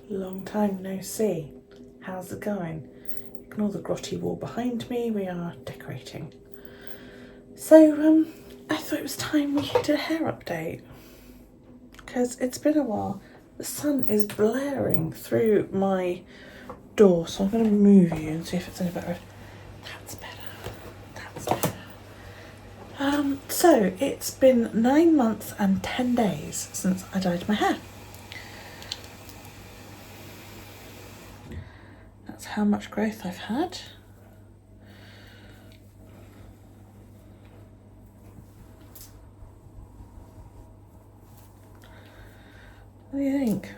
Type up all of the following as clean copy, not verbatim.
Long time no see. How's it going? Ignore the grotty wall behind me, we are decorating. So, I thought it was time we did a hair update. Because it's been a while. The sun is blaring through my door, so I'm going to move you and see if it's any better. That's better. That's better. So, it's been 9 months and 10 days since I dyed my hair. That's how much growth I've had. What do you think?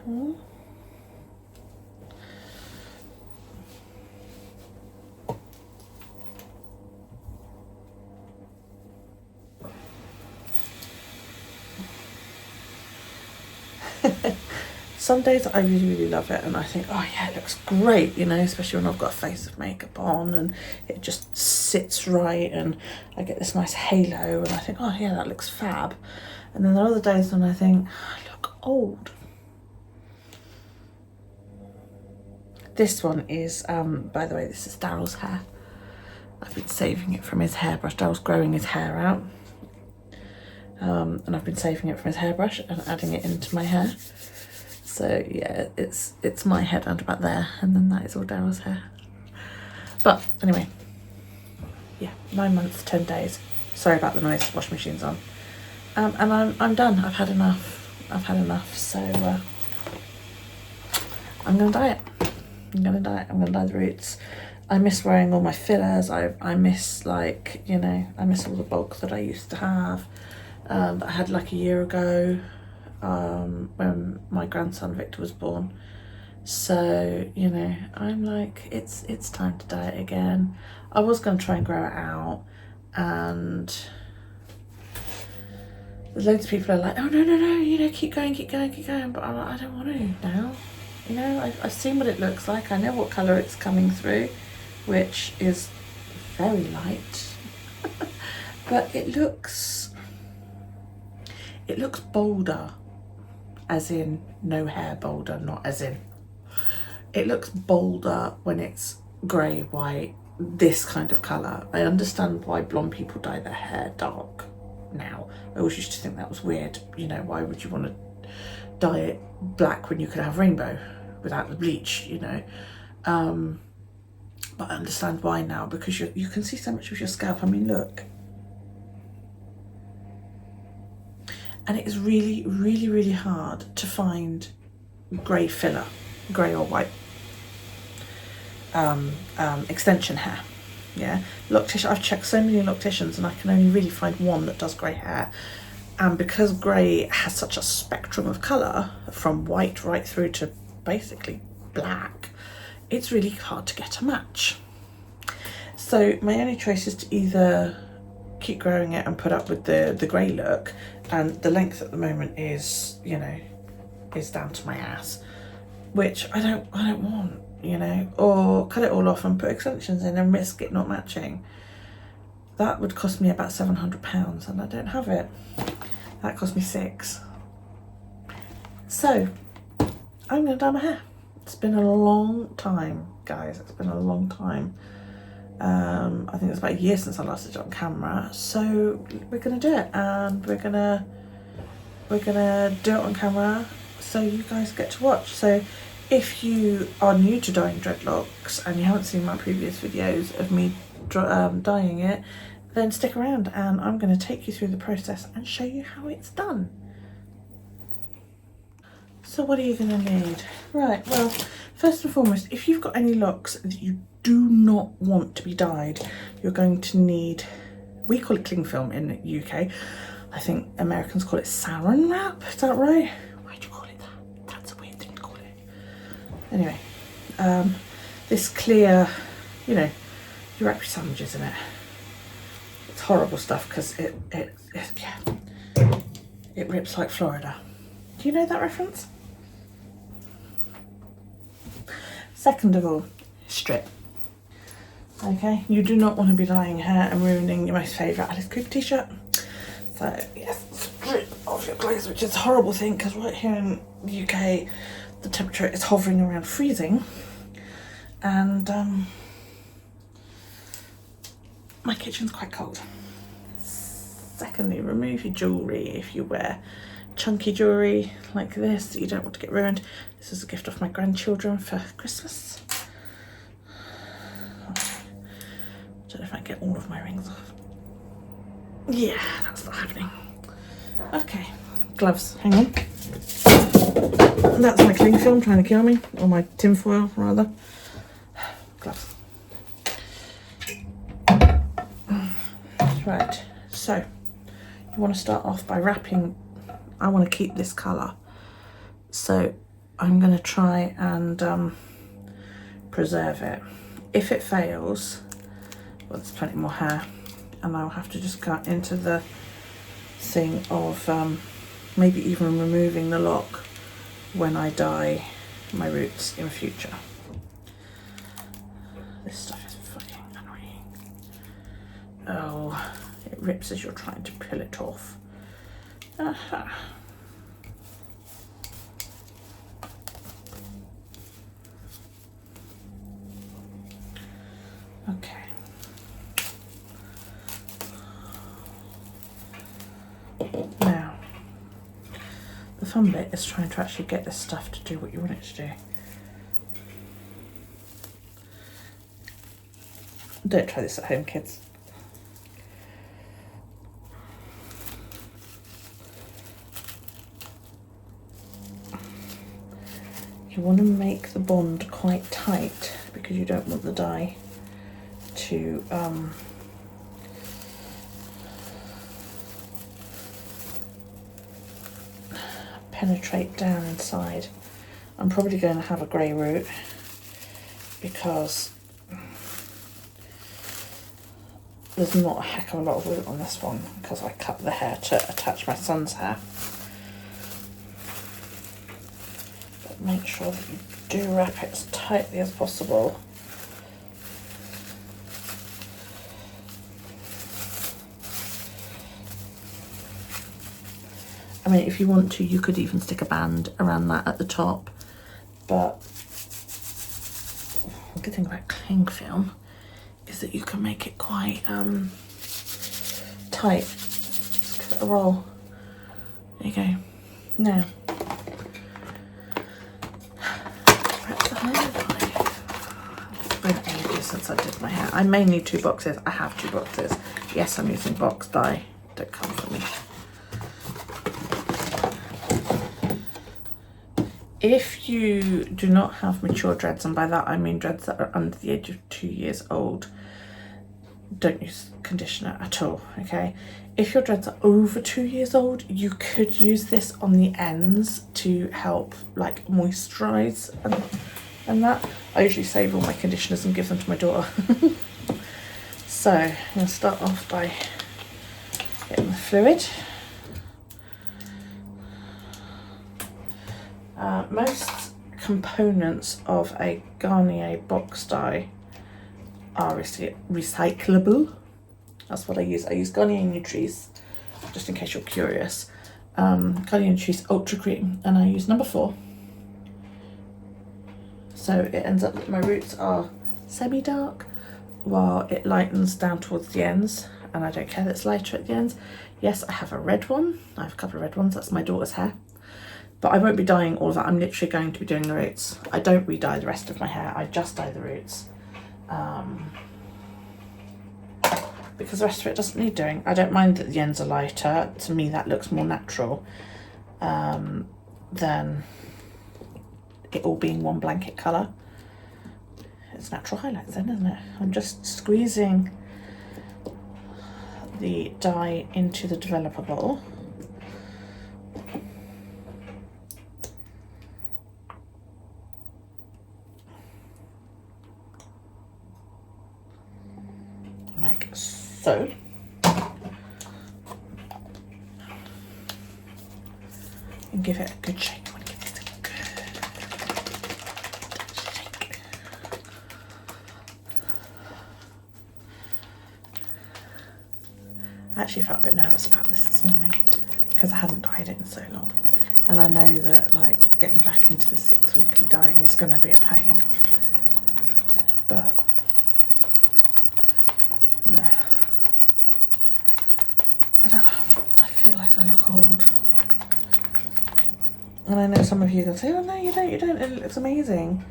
Some days I really love it and I think, oh yeah, it looks great, you know, especially when I've got a face of makeup on and it just sits right and I get this nice halo and I think, oh yeah, that looks fab. And then there are other days when I think, I look old. This one is, by the way, this is Daryl's hair. I've been saving it from his hairbrush. Daryl's growing his hair out. And I've been saving it from his hairbrush and adding it into my hair. So yeah, it's my head under about there, and then that is all Daryl's hair. But anyway, yeah, 9 months, 10 days. Sorry about the noise, washing machine's on. And I'm done. I've had enough. So I'm gonna dye it. I'm gonna dye the roots. I miss wearing all my fillers. I miss, like, you know, I miss all the bulk that I used to have. That I had like a year ago. When my grandson Victor was born. So, you know, I'm like, it's time to dye it again. I was going to try and grow it out, and loads of people are like, oh no, you know, keep going, but I'm like, I don't want to now. You know, I've seen what it looks like. I know what colour it's coming through, which is very light. But it looks bolder. As in, no hair bolder, not as in. It looks bolder when it's grey, white, this kind of colour. I understand why blonde people dye their hair dark now. I always used to think that was weird. You know, why would you want to dye it black when you could have rainbow without the bleach, you know? But I understand why now, because you can see so much of your scalp. I mean, look. And it is really hard to find grey filler, grey or white extension hair. Yeah, loctician. I've checked so many locticians and I can only really find one that does grey hair. And because grey has such a spectrum of colour, from white right through to basically black, it's really hard to get a match. So my only choice is to either keep growing it and put up with the grey look, and the length at the moment is, you know, is down to my ass, which I don't want, you know, or cut it all off and put extensions in and risk it not matching. That would cost me about £700 and I don't have it. That cost me £6. So I'm gonna dye my hair. It's been a long time, guys. It's been a long time. I think it's about a year since I last did it on camera, so we're gonna do it, and we're gonna do it on camera so you guys get to watch. So if you are new to dyeing dreadlocks and you haven't seen my previous videos of me dyeing it, then stick around and I'm going to take you through the process and show you how it's done. So what are you going to need? Right, well, first and foremost, if you've got any locks that you do not want to be dyed, you're going to need, we call it cling film in the UK. I think Americans call it saran wrap, is that right? Why do you call it that? That's a weird thing to call it. Anyway, this clear, you know, you wrap your sandwiches in it. It's horrible stuff because it rips like Florida. Do you know that reference? Second of all, strip. Okay, you do not want to be dyeing hair and ruining your most favourite Alice Cooper t-shirt. So yes, strip off your clothes, which is a horrible thing because right here in the UK the temperature is hovering around freezing, and my kitchen's quite cold. Secondly, remove your jewellery if you wear chunky jewellery like this that you don't want to get ruined. This is a gift of my grandchildren for Christmas. Don't know if I can get all of my rings off. Yeah, that's not happening. Okay, gloves, hang on. That's my cling film trying to kill me, or my tin foil rather. Gloves. Right, so you want to start off by wrapping. I want to keep this colour, so I'm going to try and preserve it. If it fails, well, there's plenty more hair, and I'll have to just cut into the thing of maybe even removing the lock when I dye my roots in the future. This stuff is fucking annoying. Oh, it rips as you're trying to peel it off. Aha. Okay. Now, the fun bit is trying to actually get this stuff to do what you want it to do. Don't try this at home, kids. You want to make the bond quite tight because you don't want the dye to penetrate down inside. I'm probably going to have a grey root because there's not a heck of a lot of root on this one because I cut the hair to attach my son's hair. But make sure that you do wrap it as tightly as possible. I mean, if you want to, you could even stick a band around that at the top, but the good thing about cling film is that you can make it quite tight. Just give it a roll. There you go. Now, it's been ages since I did my hair. I may need 2 boxes. I have 2 boxes. Yes, I'm using box dye. Don't come for me. If you do not have mature dreads, and by that I mean dreads that are under the age of 2 years old, don't use conditioner at all, okay? If your dreads are over 2 years old, you could use this on the ends to help like moisturize and that. I usually save all my conditioners and give them to my daughter. So I'm going to start off by getting the fluid. Most components of a Garnier box dye are recyclable. That's what I use. I use Garnier Nutrice, just in case you're curious. Garnier Nutrice Ultra Cream, and I use number 4. So it ends up that my roots are semi-dark, while it lightens down towards the ends, and I don't care that it's lighter at the ends. Yes, I have a red one. I have a couple of red ones. That's my daughter's hair. But I won't be dyeing all of that. I'm literally going to be doing the roots. I don't re-dye the rest of my hair. I just dye the roots. Because the rest of it doesn't need doing. I don't mind that the ends are lighter. To me, that looks more natural than it all being one blanket colour. It's natural highlights then, isn't it? I'm just squeezing the dye into the developer bowl. Like so. And give it a good shake. I want to give this a good shake. I actually felt a bit nervous about this morning because I hadn't dyed it in so long. And I know that like getting back into the 6 weekly dyeing is going to be a pain, but no, I feel like I look old. And I know some of you can say, oh no, you don't, it looks amazing.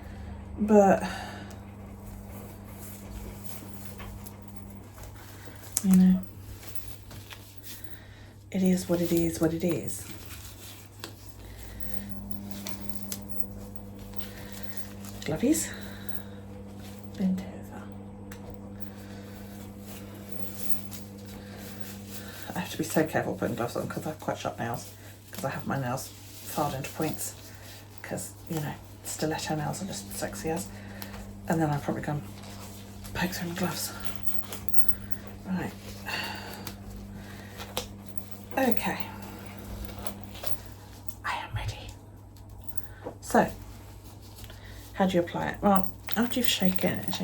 But, you know, it is what it is, what it is. Glovies, bent over. I have to be so careful putting gloves on because I have quite sharp nails, because I have my nails filed into points, because, you know, stiletto nails are just sexy as. And then I probably go and poke through my gloves. Right. Okay. I am ready. So, how do you apply it? Well, after you've shaken it,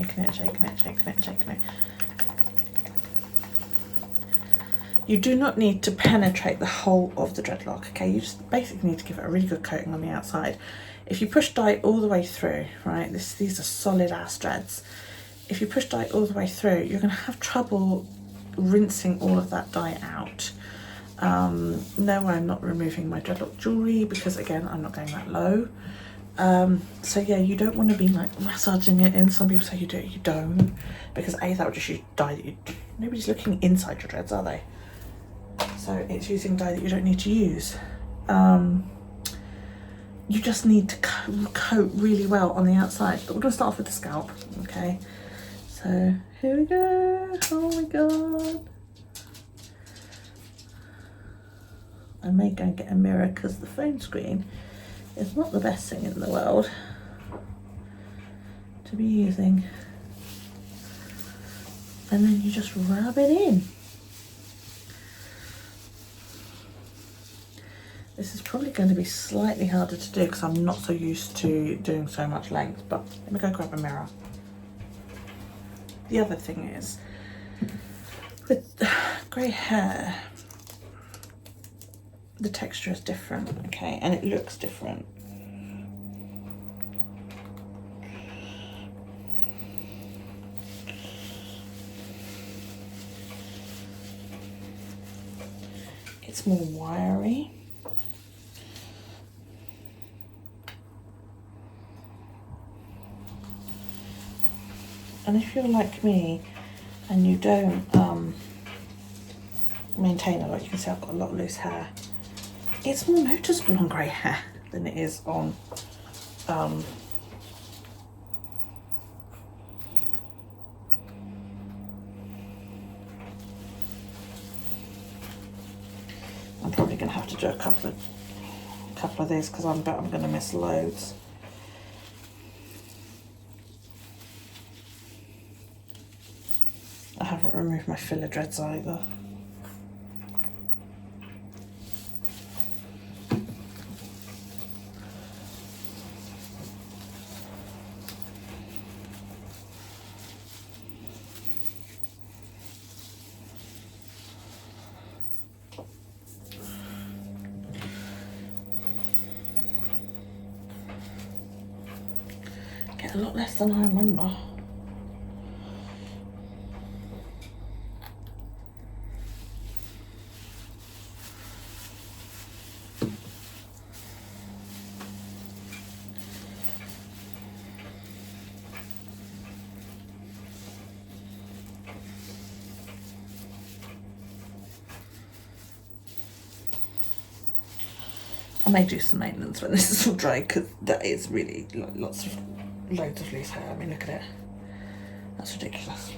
you do not need to penetrate the whole of the dreadlock, okay? You just basically need to give it a really good coating on the outside. If you push dye all the way through, right, these are solid ass dreads. If you push dye all the way through, you're gonna have trouble rinsing all of that dye out. No, I'm not removing my dreadlock jewellery because again, I'm not going that low. So yeah, you don't want to be like massaging it in. Some people say you do, you don't, because A, that would just use dye that nobody's looking inside your dreads, are they? So it's using dye that you don't need to use. You just need to coat really well on the outside, but we're going to start off with the scalp, okay? So here we go. Oh my god. I may go and get a mirror because the phone screen is not the best thing in the world to be using. And then you just rub it in. This is probably going to be slightly harder to do because I'm not so used to doing so much length, but let me go grab a mirror. The other thing is, with grey hair, the texture is different, okay, and it looks different. It's more wiry. And if you're like me and you don't maintain a lot, you can see I've got a lot of loose hair. It's more noticeable on grey hair than it is on I'm probably going to have to do a couple of these because I bet I'm going to miss loads. I haven't removed my filler dreads either. Get a lot less than I remember. I may do some maintenance when this is all dry because that is really loads of loose hair. I mean, look at it. That's ridiculous.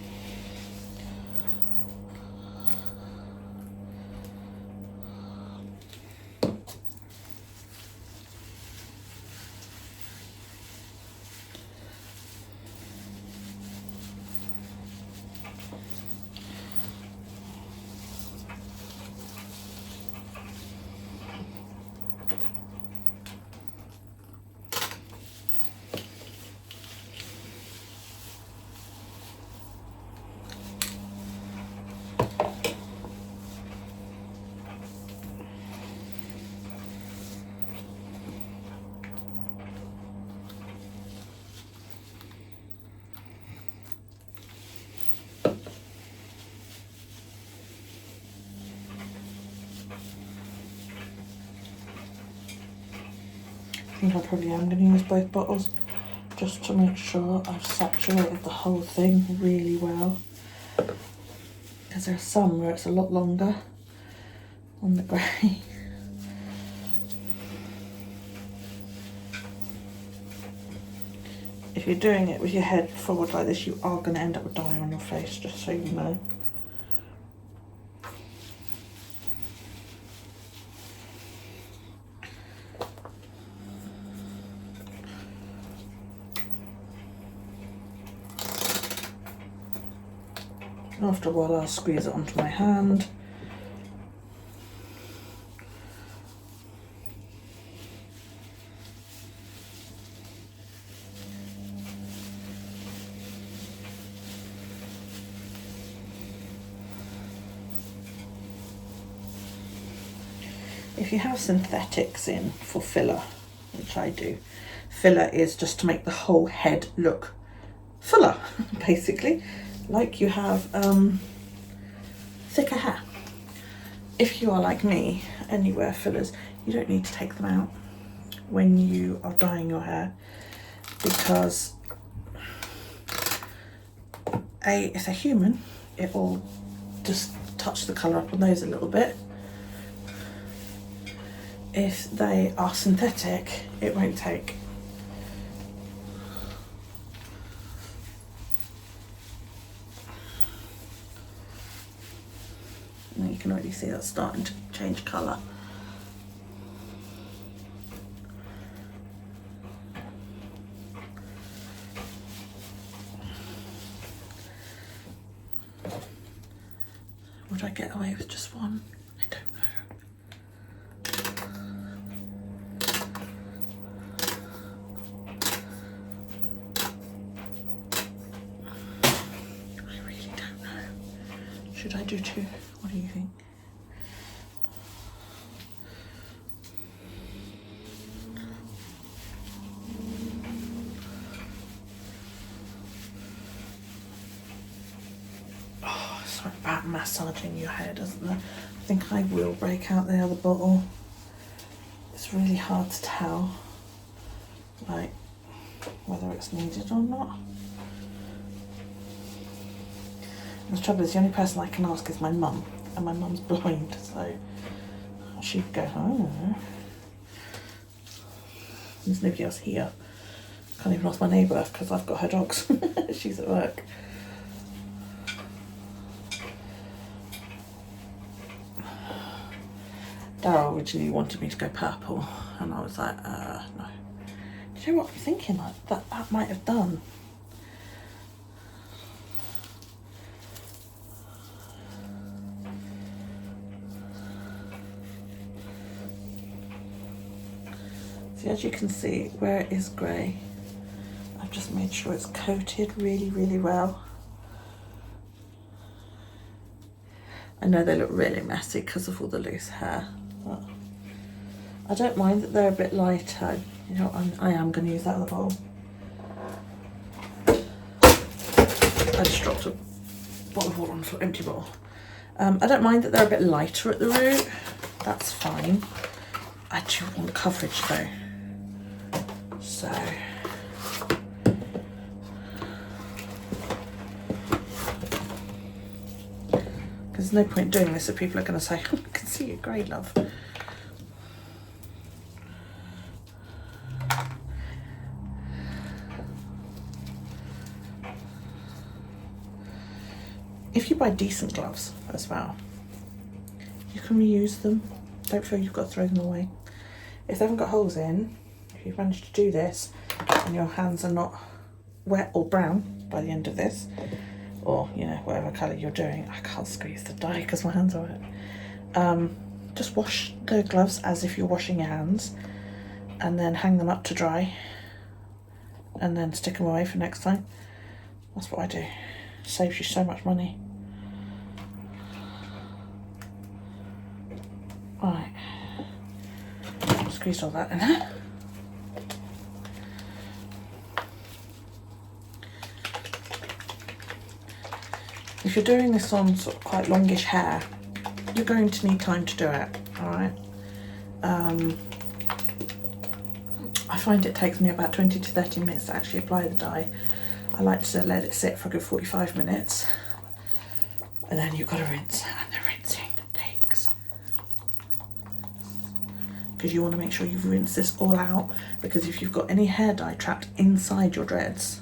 I think I probably am going to use both bottles just to make sure I've saturated the whole thing really well, because there are some where it's a lot longer on the grey. If you're doing it with your head forward like this, you are going to end up with dye on your face, just so you know. After a while I'll squeeze it onto my hand. If you have synthetics in for filler, which I do, filler is just to make the whole head look fuller, basically, like you have thicker hair. If you are like me and you wear fillers, you don't need to take them out when you are dyeing your hair, because if they're human, it will just touch the colour up on those a little bit. If they are synthetic, it won't take. And you can already see that's starting to change colour. Would I get away with just one? I don't know. I really don't know. Should I do two? What do you think? Oh, it's something about massaging your hair, doesn't there? I think I will break out the other bottle. It's really hard to tell, like, whether it's needed or not. The trouble is, the only person I can ask is my mum, and my mum's blind, so she'd go, oh. There's nobody else here. Can't even ask my neighbour because I've got her dogs. She's at work. Daryl originally wanted me to go purple, and I was like, no. Do you know what I'm thinking? Like, that might have done. See, as you can see, where it is grey, I've just made sure it's coated really, really well. I know they look really messy because of all the loose hair, but I don't mind that they're a bit lighter. You know, I am going to use that other bowl. I just dropped a bottle of water onto an empty bowl. I don't mind that they're a bit lighter at the root. That's fine. I do want coverage though. So there's no point doing this if people are going to say, oh, I can see your grey, love. If you buy decent gloves as well, you can reuse them. Don't feel you've got to throw them away. If they haven't got holes in, if you've managed to do this and your hands are not wet or brown by the end of this, or, you know, whatever colour you're doing, I can't squeeze the dye because my hands are wet. Just wash the gloves as if you're washing your hands, and then hang them up to dry, and then stick them away for next time. That's what I do. Saves you so much money. Right, squeeze all that in there. If you're doing this on sort of quite longish hair, you're going to need time to do it, all right? I find it takes me about 20 to 30 minutes to actually apply the dye. I like to let it sit for a good 45 minutes. And then you've got to rinse, and the rinsing takes. Because you want to make sure you've rinsed this all out, because if you've got any hair dye trapped inside your dreads,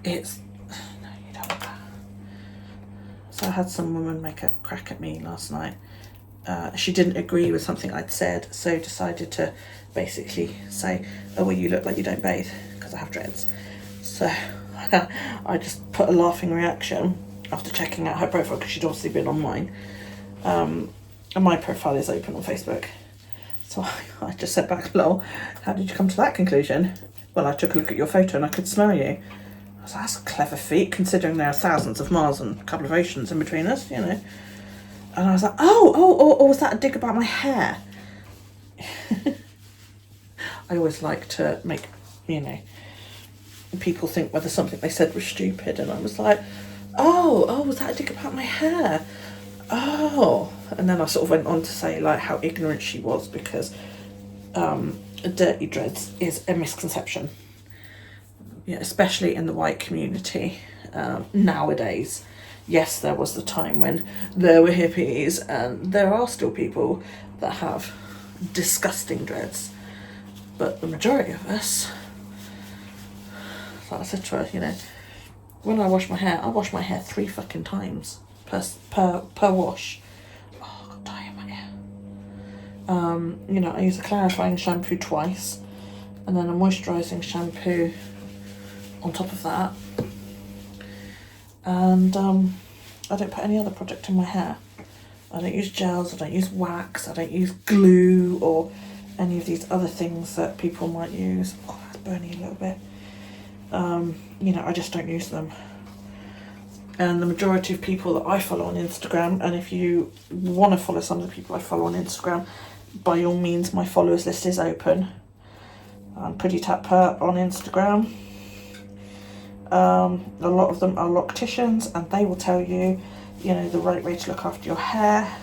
it's, no, you don't want that. So I had some woman make a crack at me last night. She didn't agree with something I'd said, so decided to basically say, oh, well, you look like you don't bathe, because I have dreads. So I just put a laughing reaction after checking out her profile, because she'd obviously been on mine. And my profile is open on Facebook. So I just said back, lol, how did you come to that conclusion? Well, I took a look at your photo and I could smell you. I was like, that's a clever feat, considering there are thousands of miles and a couple of oceans in between us, you know. And I was like, oh, was that a dig about my hair? I always like to make, you know, people think whether something they said was stupid. And I was like, oh, was that a dig about my hair? Oh. And then I sort of went on to say, like, how ignorant she was, because dirty dreads is a misconception. Yeah, especially in the white community nowadays. Yes, there was the time when there were hippies, and there are still people that have disgusting dreads. But the majority of us, like I said to her, you know, when I wash my hair 3 fucking times per wash. Oh, I've got dye in my hair. You know, I use a clarifying shampoo twice, and then a moisturising shampoo on top of that. And I don't put any other product in my hair. I don't use gels, I don't use wax, I don't use glue or any of these other things that people might use. Oh, that's burning a little bit. You know, I just don't use them. And the majority of people that I follow on Instagram, and if you want to follow some of the people I follow on Instagram, by all means, my followers list is open. I'm Pretty Tapper on Instagram. A lot of them are locticians, and they will tell you, you know, the right way to look after your hair.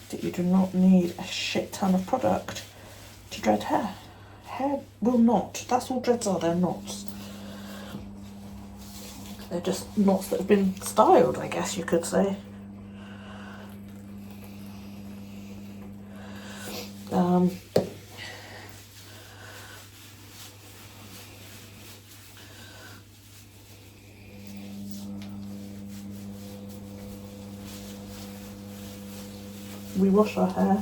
That you do not need a shit ton of product to dread hair. Hair will not. That's all dreads are, they're knots. They're just knots that have been styled, I guess you could say. We wash our hair,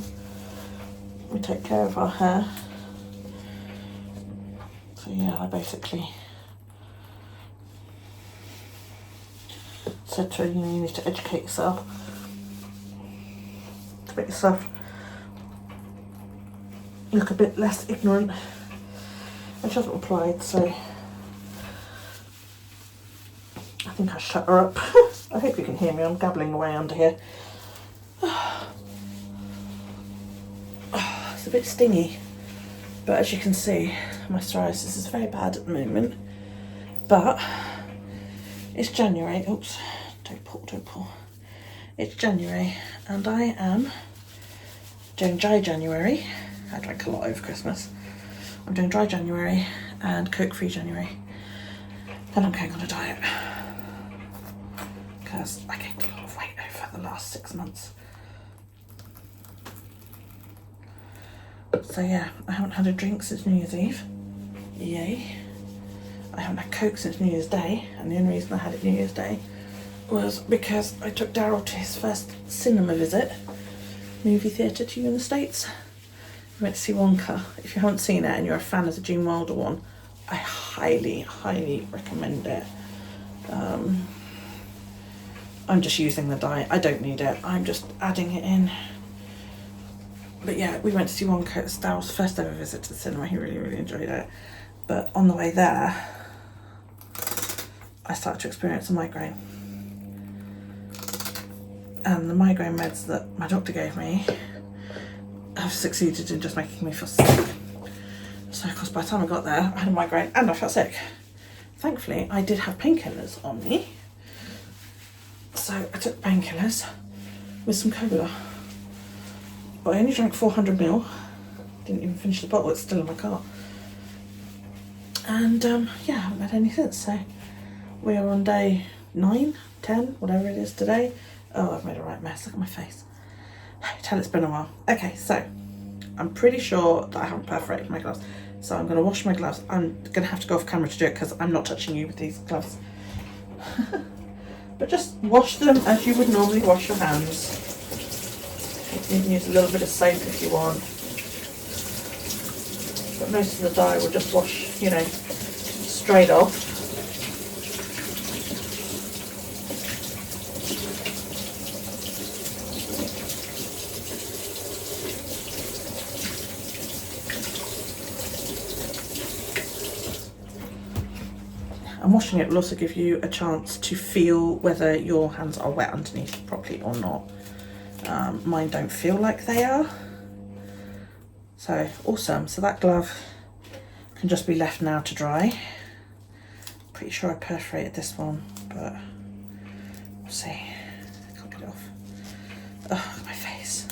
we take care of our hair. So yeah, I basically said to her, you know, you need to educate yourself to make yourself look a bit less ignorant. And she hasn't replied, so I think I shut her up. I hope you can hear me, I'm gabbling away under here. It's a bit stingy, but as you can see, my psoriasis is very bad at the moment. But it's January. Oops, don't pull. It's January, and I am doing dry January. I drank a lot over Christmas. I'm doing dry January and Coke-free January. Then I'm going on a diet because I gained a lot of weight over the last 6 months. So yeah, I haven't had a drink since New Year's Eve. Yay. I haven't had Coke since New Year's Day, and the only reason I had it New Year's Day was because I took Daryl to his first cinema visit, movie theatre to you in the States. We went to see Wonka. If you haven't seen it and you're a fan of the Gene Wilder one, I highly, highly recommend it. I'm just using the dye. I don't need it. I'm just adding it in. But yeah, we went to see Wonka. It was Daryl's first ever visit to the cinema. He really, really enjoyed it. But on the way there, I started to experience a migraine. And the migraine meds that my doctor gave me have succeeded in just making me feel sick. So of course by the time I got there, I had a migraine and I felt sick. Thankfully, I did have painkillers on me. So I took painkillers with some cola. But I only drank 400ml. didn't even finish the bottle, it's still in my car. And yeah, I haven't had any since, so we are on day 9, 10, whatever it is today. Oh, I've made a right mess, look at my face. Tell it's been a while. Okay, so I'm pretty sure that I haven't perforated my gloves. So I'm going to wash my gloves. I'm going to have to go off camera to do it because I'm not touching you with these gloves. But just wash them as you would normally wash your hands. You can use a little bit of soap if you want. But most of the dye will just wash, you know, straight off. And washing it will also give you a chance to feel whether your hands are wet underneath properly or not. Mine don't feel like they are. So awesome. So that glove can just be left now to dry. Pretty sure I perforated this one, but we'll see. I can't get it off. Oh, my face.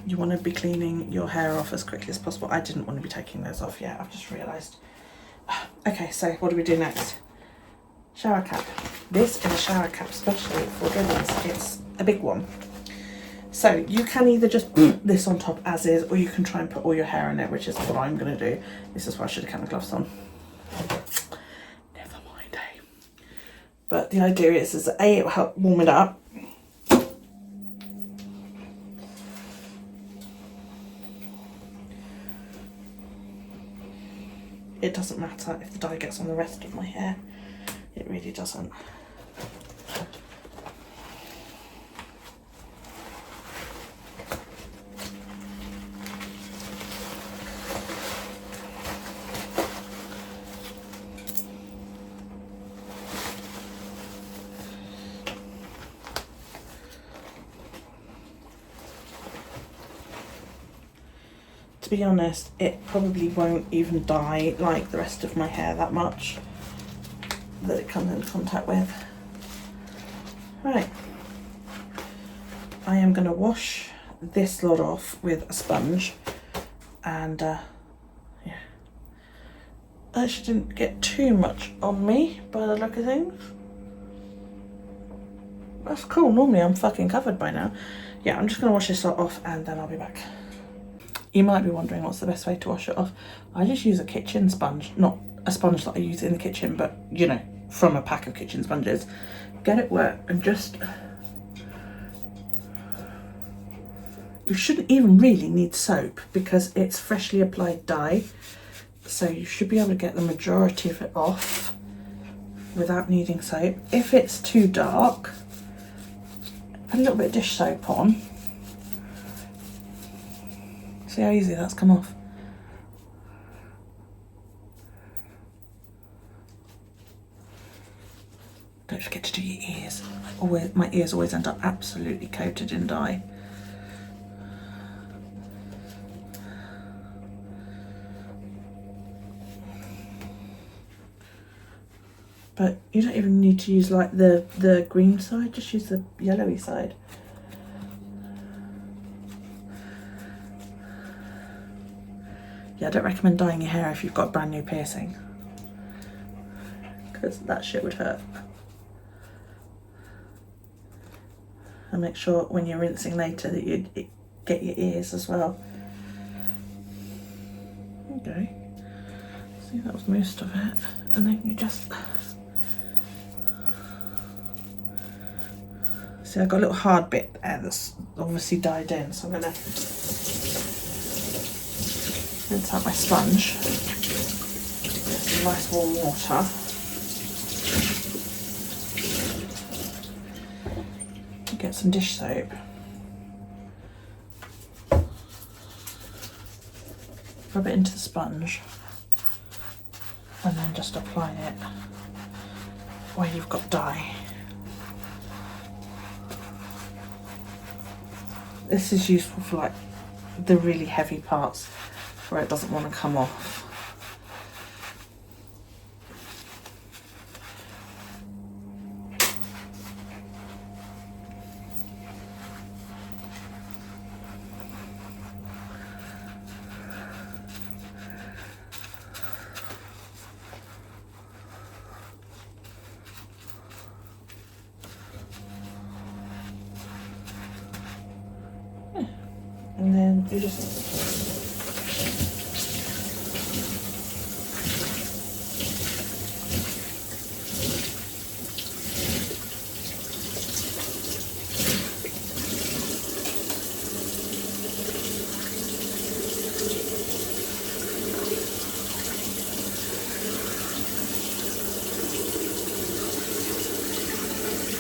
You want to be cleaning your hair off as quickly as possible. I didn't want to be taking those off yet, I've just realised. Okay, so what do we do next? Shower cap. This is a shower cap especially for dreadlocks. It's a big one. So you can either just put this on top as is, or you can try and put all your hair in it, which is what I'm going to do. This is why I should have kept my gloves on. Never mind, eh? But the idea is that A, it will help warm it up. It doesn't matter if the dye gets on the rest of my hair. It really doesn't. To be honest, it probably won't even dye like the rest of my hair that much that it comes into contact with. Right, I am going to wash this lot off with a sponge, and yeah, I actually didn't get too much on me by the look of things. That's cool, normally I'm fucking covered by now. Yeah, I'm just going to wash this lot off and then I'll be back. You might be wondering what's the best way to wash it off. I just use a kitchen sponge, not a sponge that I use in the kitchen, but you know, from a pack of kitchen sponges. Get it wet and just... You shouldn't even really need soap because it's freshly applied dye. So you should be able to get the majority of it off without needing soap. If it's too dark, put a little bit of dish soap on. See how easy that's come off? Don't forget to do your ears. My ears always end up absolutely coated in dye. But you don't even need to use like the green side, just use the yellowy side. Yeah, I don't recommend dyeing your hair if you've got a brand new piercing, because that shit would hurt. And make sure when you're rinsing later that you get your ears as well. Okay, see, that was most of it, and then you just see I got a little hard bit there that's obviously dyed in, so I'm gonna rinse out my sponge with some nice warm water. Get some dish soap. Rub it into the sponge and then just apply it where you've got dye. This is useful for like the really heavy parts where it doesn't want to come off. You just...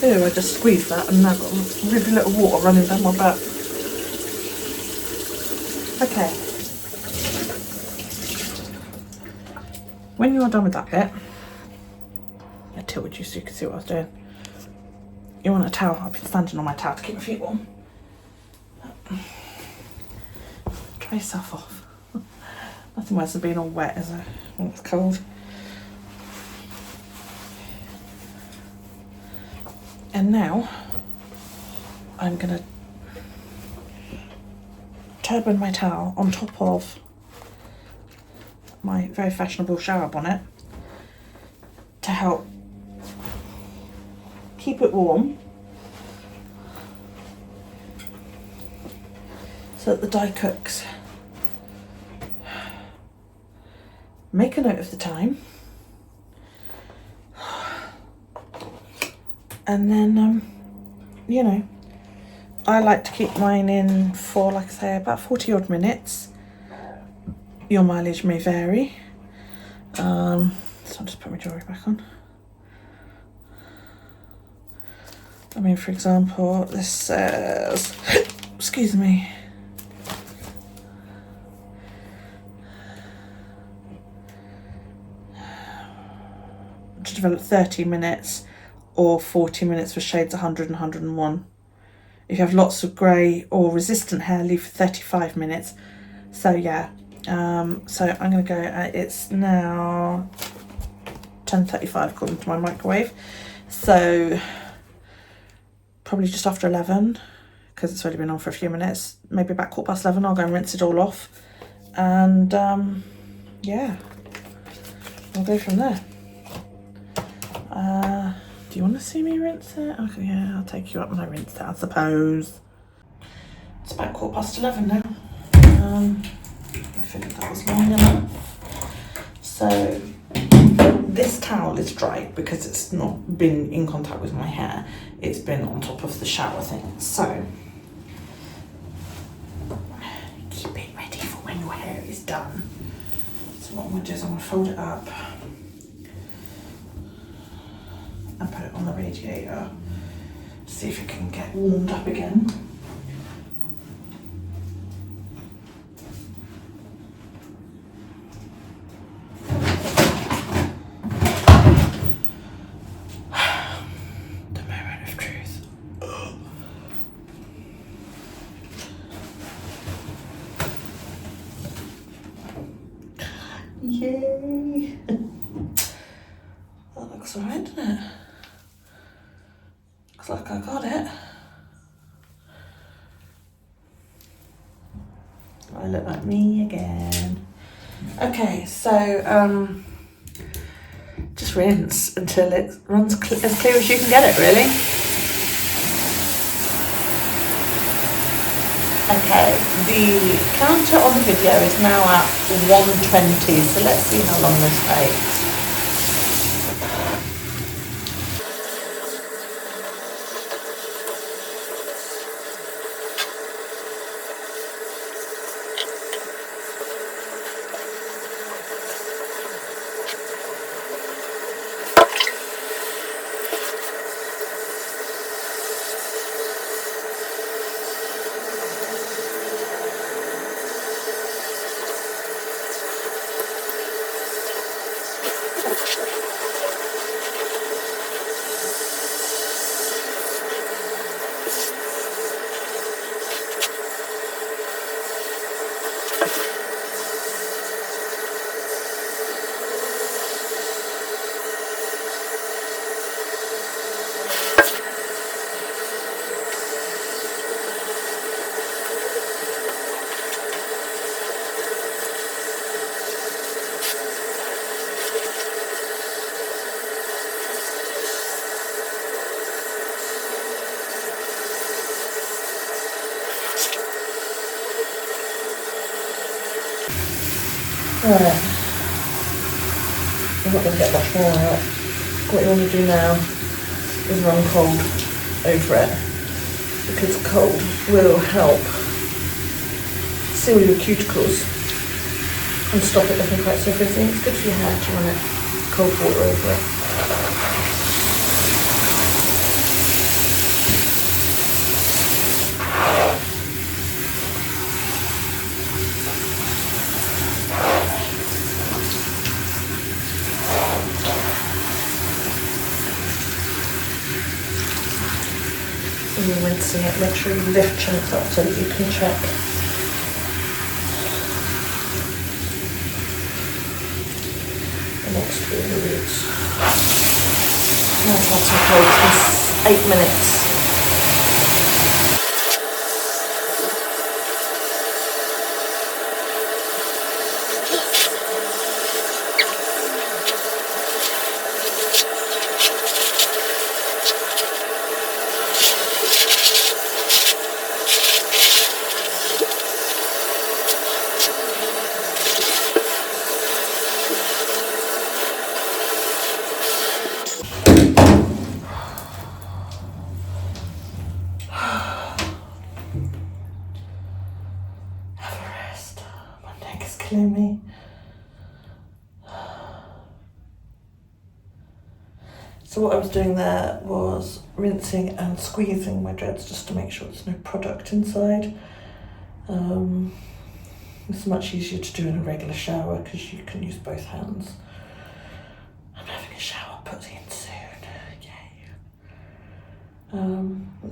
Ew, I just squeezed that and now I've got really little water running down my back. Okay. When you're done with that bit, I tilted you so you can see what I was doing. You want a towel? I've been standing on my towel to keep my feet warm. Dry yourself off. Nothing worse than being all wet, is it, when it's cold? And now I'm gonna turban my towel on top of my very fashionable shower bonnet to help keep it warm so that the dye cooks. Make a note of the time. And then, you know, I like to keep mine in for, like I say, about 40 odd minutes. Your mileage may vary. So I'll just put my jewellery back on. I mean, for example, this says, excuse me, to develop 30 minutes or 40 minutes for shades 100 and 101. If you have lots of grey or resistant hair, leave for 35 minutes. So yeah, so I'm going to go, it's now 10:35 according to my microwave. So probably just after 11, because it's already been on for a few minutes. Maybe about 11:15, I'll go and rinse it all off. And yeah, we'll go from there. Do you want to see me rinse it? Okay, yeah, I'll take you up when I rinse it, I suppose. It's about 11:15 now. I figured that was long enough. So this towel is dry because it's not been in contact with my hair. It's been on top of the shower thing. So keep it ready for when your hair is done. So what I'm going to do is I'm going to fold it up and put it on the radiator, see if it can get warmed up again. The moment of truth. Yay! That looks alright, doesn't it? Looks like I got it. I look like me again. Okay, so just rinse until it runs as clear as you can get it, really. Okay, the counter on the video is now at 120, so let's see how long this takes. Right, I'm not going to get much more out. What you want to do now is run cold over it, because cold will help seal your cuticles and stop it looking quite so frizzy. It's good for your hair to run it cold water over it. When you're rinsing it, make sure you lift chunks up so that you can check. The next few of the roots. Now I've had some cold for 8 minutes. Me. So what I was doing there was rinsing and squeezing my dreads just to make sure there's no product inside. It's much easier to do in a regular shower because you can use both hands. I'm having a shower put in soon, yay.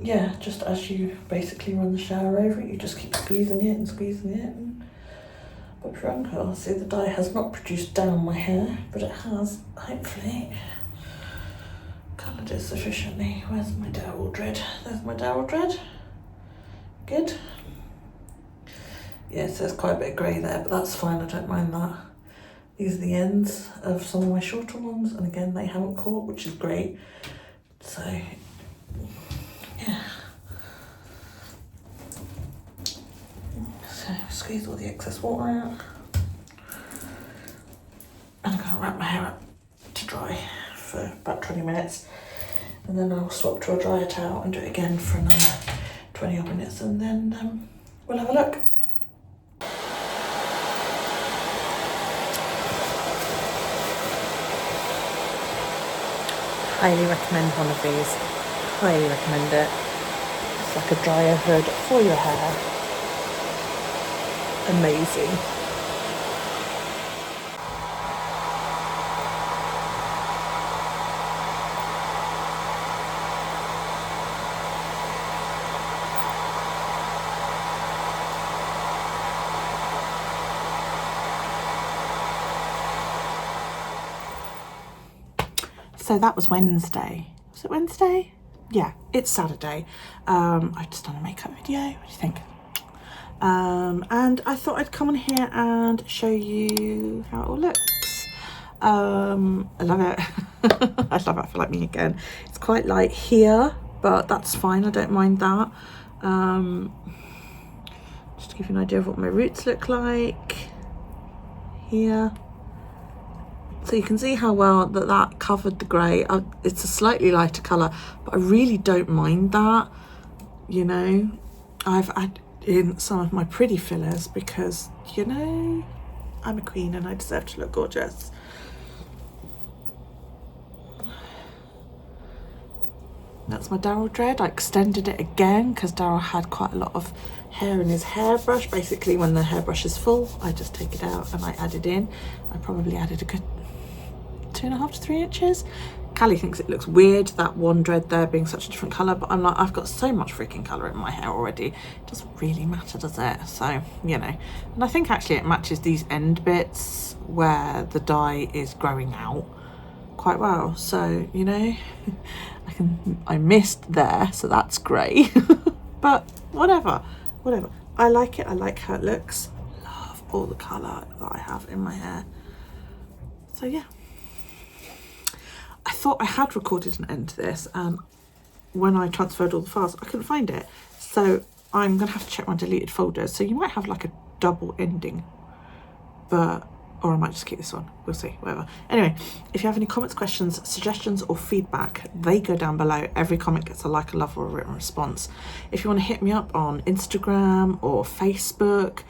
Yeah, just as you basically run the shower over it, you just keep squeezing it and squeezing it. And but for uncle, see, the dye has not produced down my hair, but it has, hopefully, coloured it sufficiently. Where's my dowel dread? There's my dowel dread. Good. Yes, there's quite a bit of grey there, but that's fine, I don't mind that. These are the ends of some of my shorter ones, and again, they haven't caught, which is great. So, yeah. So squeeze all the excess water out. And I'm going to wrap my hair up to dry for about 20 minutes, and then I'll swap to a dryer towel and do it again for another 20 odd minutes, and then we'll have a look. Highly recommend one of these. Highly recommend it. It's like a dryer hood for your hair. Amazing. So that was Wednesday. Was it Wednesday? Yeah, it's Saturday. I've just done a makeup video. What do you think? And I thought I'd come on here and show you how it all looks. I love it. I love it. I feel like me again. It's quite light here, but that's fine. I don't mind that. Just to give you an idea of what my roots look like here. So you can see how well that covered the grey. It's a slightly lighter colour, but I really don't mind that. You know, I've added in some of my pretty fillers because, you know, I'm a queen and I deserve to look gorgeous. That's my Daryl dread. I extended it again because Daryl had quite a lot of hair in his hairbrush. Basically, when the hairbrush is full, I just take it out and I add it in. I probably added a good 2.5 to 3 inches. Callie thinks it looks weird, that one dread there being such a different colour, but I'm like, I've got so much freaking colour in my hair already. It doesn't really matter, does it? So, you know. And I think actually it matches these end bits where the dye is growing out quite well. So, you know, I missed there, so that's great. But whatever. I like it. I like how it looks. Love all the colour that I have in my hair. So yeah. I thought I had recorded an end to this, and when I transferred all the files, I couldn't find it. So I'm going to have to check my deleted folders. So you might have like a double ending, but Or I might just keep this one. We'll see, whatever. Anyway, if you have any comments, questions, suggestions, or feedback, they go down below. Every comment gets a like, a love, or a written response. If you want to hit me up on Instagram or Facebook,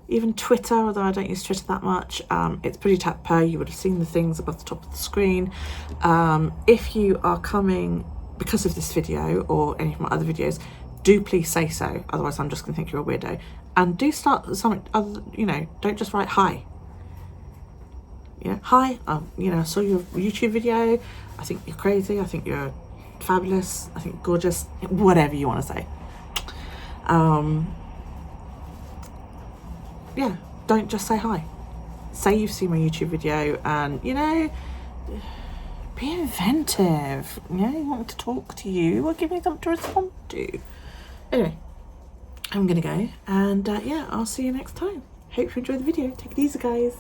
even Twitter, although I don't use Twitter that much, it's Pretty Tat Per. You would have seen the things above the top of the screen. If you are coming because of this video or any of my other videos, do please say so. Otherwise, I'm just going to think you're a weirdo. And do start something other, you know, don't just write hi. Yeah, hi, you know, I saw your YouTube video. I think you're crazy. I think you're fabulous. I think you're gorgeous. Whatever you want to say. Yeah, don't just say hi. Say you've seen my YouTube video and, you know, be inventive. You know, you want me to talk to you or give me something to respond to. Anyway, I'm going to go and, yeah, I'll see you next time. Hope you enjoyed the video. Take it easy, guys.